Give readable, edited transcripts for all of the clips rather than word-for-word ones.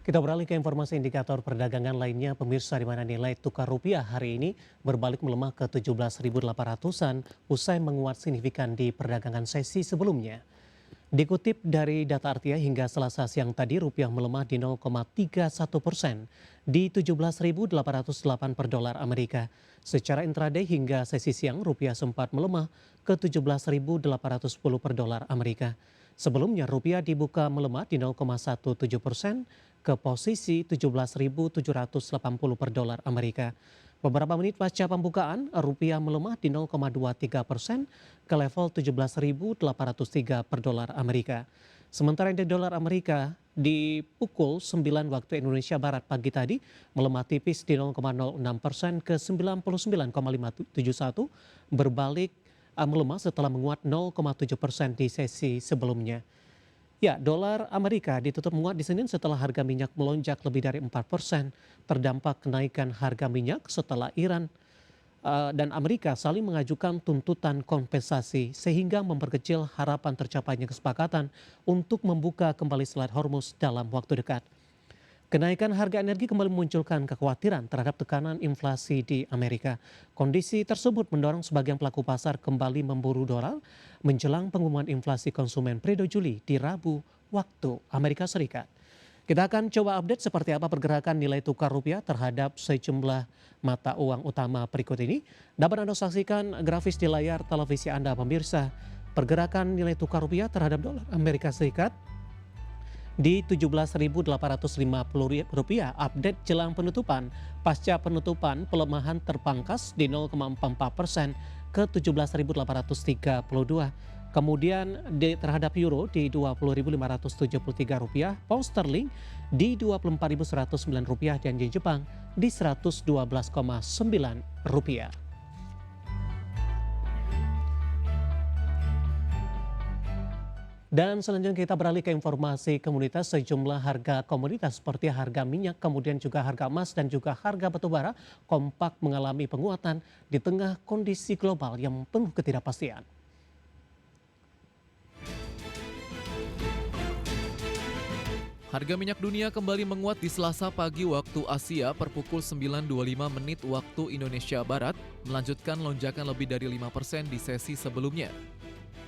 Kita beralih ke informasi indikator perdagangan lainnya, pemirsa, di mana nilai tukar rupiah hari ini berbalik melemah ke 17.800-an usai menguat signifikan di perdagangan sesi sebelumnya. Dikutip dari data Artia hingga Selasa siang tadi rupiah melemah di 0,31% di 17.808 per dolar Amerika. Secara intraday hingga sesi siang rupiah sempat melemah ke 17.810 per dolar Amerika. Sebelumnya rupiah dibuka melemah di 0,17% ke posisi 17.780 per dolar Amerika. Beberapa menit pasca pembukaan, rupiah melemah di 0,23% ke level 17.803 per dolar Amerika. Sementara indeks dolar Amerika di pukul 9 waktu Indonesia Barat pagi tadi melemah tipis di 0,06% ke 99,571, berbalik melemah setelah menguat 0,7% di sesi sebelumnya. Ya, dolar Amerika ditutup menguat di Senin setelah harga minyak melonjak lebih dari 4%, terdampak kenaikan harga minyak setelah Iran dan Amerika saling mengajukan tuntutan kompensasi sehingga memperkecil harapan tercapainya kesepakatan untuk membuka kembali Selat Hormuz dalam waktu dekat. Kenaikan harga energi kembali memunculkan kekhawatiran terhadap tekanan inflasi di Amerika. Kondisi tersebut mendorong sebagian pelaku pasar kembali memburu dolar menjelang pengumuman inflasi konsumen periode Juli di Rabu waktu Amerika Serikat. Kita akan coba update seperti apa pergerakan nilai tukar rupiah terhadap sejumlah mata uang utama berikut ini. Dapat Anda saksikan grafis di layar televisi Anda, pemirsa. Pergerakan nilai tukar rupiah terhadap dolar Amerika Serikat di Rp17.850 update jelang penutupan. Pasca penutupan pelemahan terpangkas di 0,44% ke 17.832. Kemudian terhadap euro di Rp20.573, pound sterling di Rp24.109 dan yen Jepang di Rp112,9. Dan selanjutnya kita beralih ke informasi komoditas. Sejumlah harga komoditas seperti harga minyak, kemudian juga harga emas dan juga harga batubara kompak mengalami penguatan di tengah kondisi global yang penuh ketidakpastian. Harga minyak dunia kembali menguat di Selasa pagi waktu Asia per pukul 9.25 menit waktu Indonesia Barat, melanjutkan lonjakan lebih dari 5% di sesi sebelumnya.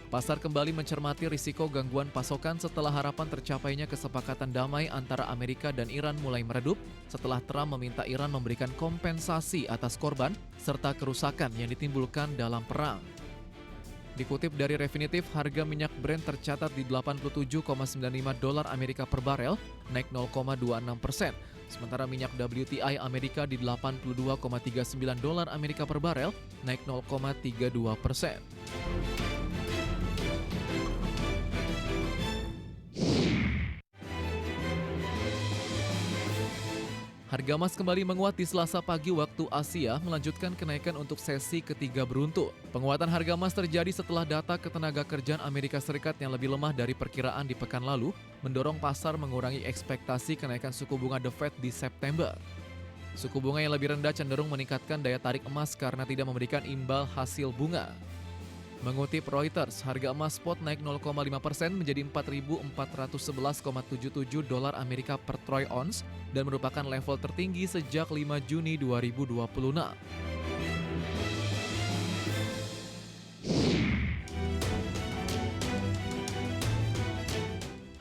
Pasar kembali mencermati risiko gangguan pasokan setelah harapan tercapainya kesepakatan damai antara Amerika dan Iran mulai meredup setelah Trump meminta Iran memberikan kompensasi atas korban serta kerusakan yang ditimbulkan dalam perang. Dikutip dari Refinitiv, harga minyak Brent tercatat di $87,95 Amerika per barel, naik 0,26%. Sementara minyak WTI Amerika di $82,39 Amerika per barel, naik 0,32%. Harga emas kembali menguat di Selasa pagi waktu Asia, melanjutkan kenaikan untuk sesi ketiga beruntun. Penguatan harga emas terjadi setelah data ketenagakerjaan Amerika Serikat yang lebih lemah dari perkiraan di pekan lalu, mendorong pasar mengurangi ekspektasi kenaikan suku bunga The Fed di September. Suku bunga yang lebih rendah cenderung meningkatkan daya tarik emas karena tidak memberikan imbal hasil bunga. Mengutip Reuters, harga emas spot naik 0,5% menjadi $4.411,77 Amerika per troy ounce dan merupakan level tertinggi sejak 5 Juni 2026.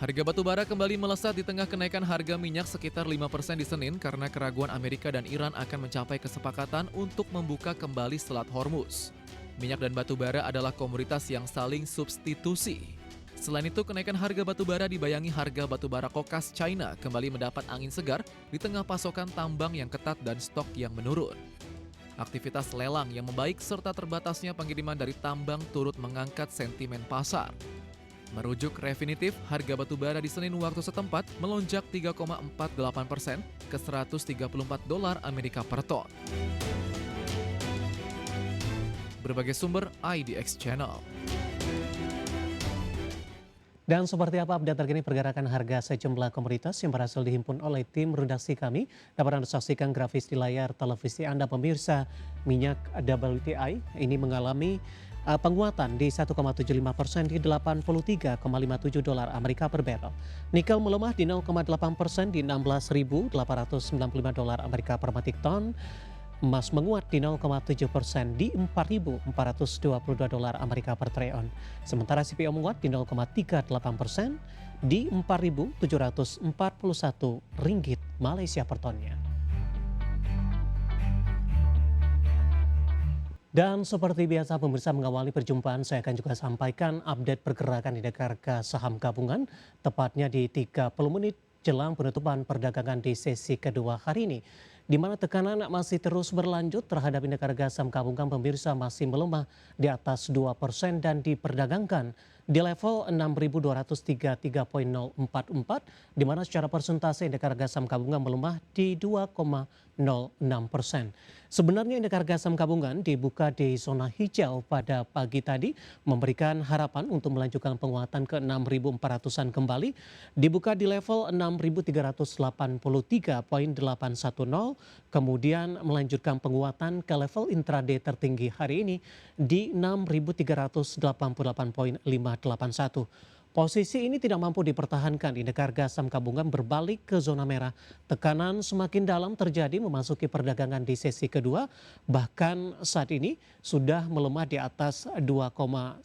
Harga batubara kembali melesat di tengah kenaikan harga minyak sekitar 5% di Senin karena keraguan Amerika dan Iran akan mencapai kesepakatan untuk membuka kembali Selat Hormuz. Minyak dan batubara adalah komoditas yang saling substitusi. Selain itu, kenaikan harga batubara dibayangi harga batubara kokas China kembali mendapat angin segar di tengah pasokan tambang yang ketat dan stok yang menurun. Aktivitas lelang yang membaik serta terbatasnya pengiriman dari tambang turut mengangkat sentimen pasar. Merujuk Refinitiv, harga batubara di Senin waktu setempat melonjak 3,48% ke $134 Amerika per ton. Berbagai sumber IDX Channel. Dan seperti apa update terkini pergerakan harga sejumlah komoditas yang berhasil dihimpun oleh tim redaksi kami, dapat Anda saksikan grafis di layar televisi Anda, pemirsa. Minyak WTI ini mengalami penguatan di 1,75% di 83,57 dolar Amerika per barrel. Nikel melemah di 0,8% di 16.895 dolar Amerika per metrik ton. Emas menguat di 0,7% di 4.422 dolar Amerika per troy ounce. Sementara CPO menguat di 0,38% di 4.741 ringgit Malaysia per tonnya. Dan seperti biasa pemirsa, mengawali perjumpaan saya akan juga sampaikan update pergerakan indeks harga saham gabungan tepatnya di 30 menit jelang penutupan perdagangan di sesi kedua hari ini, di mana tekanan masih terus berlanjut terhadap indeks harga saham gabungan pemirsa masih melemah di atas 2% dan diperdagangkan di level 6.233,044, di mana secara persentase indeks harga saham gabungan melemah di 2,06%. Sebenarnya indeks harga saham gabungan dibuka di zona hijau pada pagi tadi, memberikan harapan untuk melanjutkan penguatan ke 6.400-an kembali, dibuka di level 6.383,810, kemudian melanjutkan penguatan ke level intraday tertinggi hari ini di 6.388,581. Posisi ini tidak mampu dipertahankan, indeks harga saham gabungan berbalik ke zona merah. Tekanan semakin dalam terjadi memasuki perdagangan di sesi kedua, bahkan saat ini sudah melemah di atas 2,10%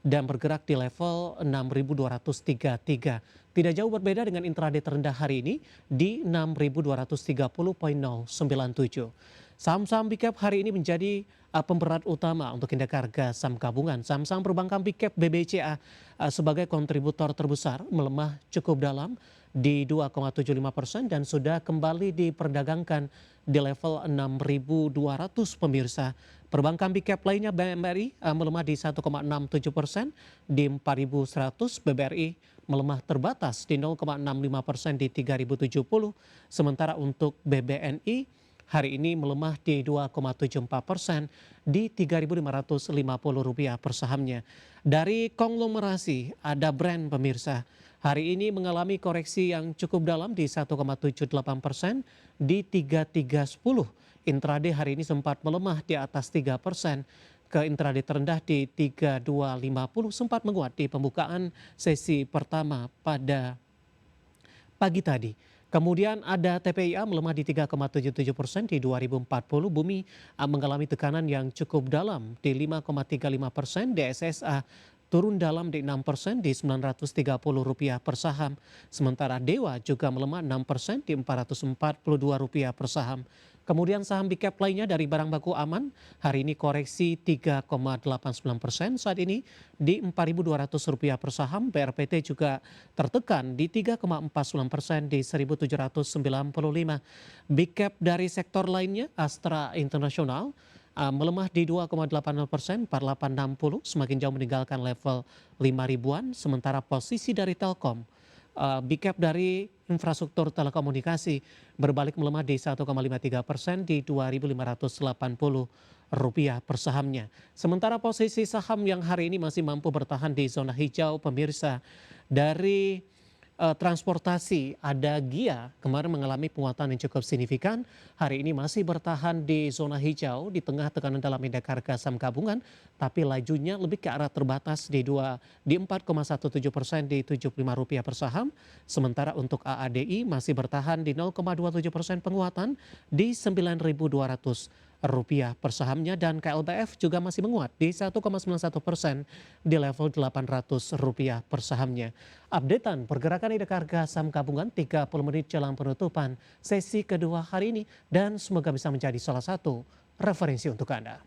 dan bergerak di level 6.233. Tidak jauh berbeda dengan intraday terendah hari ini di 6.230,097. Saham-saham big cap hari ini menjadi pemberat utama untuk indeks harga saham gabungan. Saham-saham perbankan big cap BBCA sebagai kontributor terbesar melemah cukup dalam di 2,75% dan sudah kembali diperdagangkan di level 6.200 pemirsa. Perbankan big cap lainnya BMRI melemah di 1,67% di 4.100, BBRI melemah terbatas di 0,65% di 3.070, sementara untuk BBNI hari ini melemah di 2,74% di Rp3.550 per sahamnya. Dari konglomerasi ada brand pemirsa. Hari ini mengalami koreksi yang cukup dalam di 1,78% di 3310. Intraday hari ini sempat melemah di atas 3%. Ke intraday terendah di 3250 sempat menguat di pembukaan sesi pertama pada pagi tadi. Kemudian ada TPIA melemah di 3,77% di 2040, Bumi mengalami tekanan yang cukup dalam di 5,35%, DSSA turun dalam di 6% di Rp930 per saham. Sementara Dewa juga melemah 6% di Rp442 per saham. Kemudian saham big cap lainnya dari barang baku aman, hari ini koreksi 3,89% saat ini di Rp4.200 per saham. BRPT juga tertekan di 3,49% di 1.795. Big cap dari sektor lainnya, Astra International melemah di 2,80%, 4860, semakin jauh meninggalkan level 5.000-an. Sementara posisi dari Telkom, big cap dari infrastruktur telekomunikasi berbalik melemah di 1,53% di Rp2.580 per sahamnya. Sementara posisi saham yang hari ini masih mampu bertahan di zona hijau pemirsa, dari transportasi ada Gia kemarin mengalami penguatan yang cukup signifikan, hari ini masih bertahan di zona hijau di tengah tekanan dalam indeks harga saham gabungan, tapi lajunya lebih ke arah terbatas di 4,17% di Rp75 per saham. Sementara untuk AADI masih bertahan di 0,27% penguatan di Rp9.200 per sahamnya, dan KLBF juga masih menguat di 1,91% di level Rp800 per sahamnya. Updatean pergerakan indeks harga saham gabungan 30 menit jelang penutupan sesi kedua hari ini, dan semoga bisa menjadi salah satu referensi untuk Anda.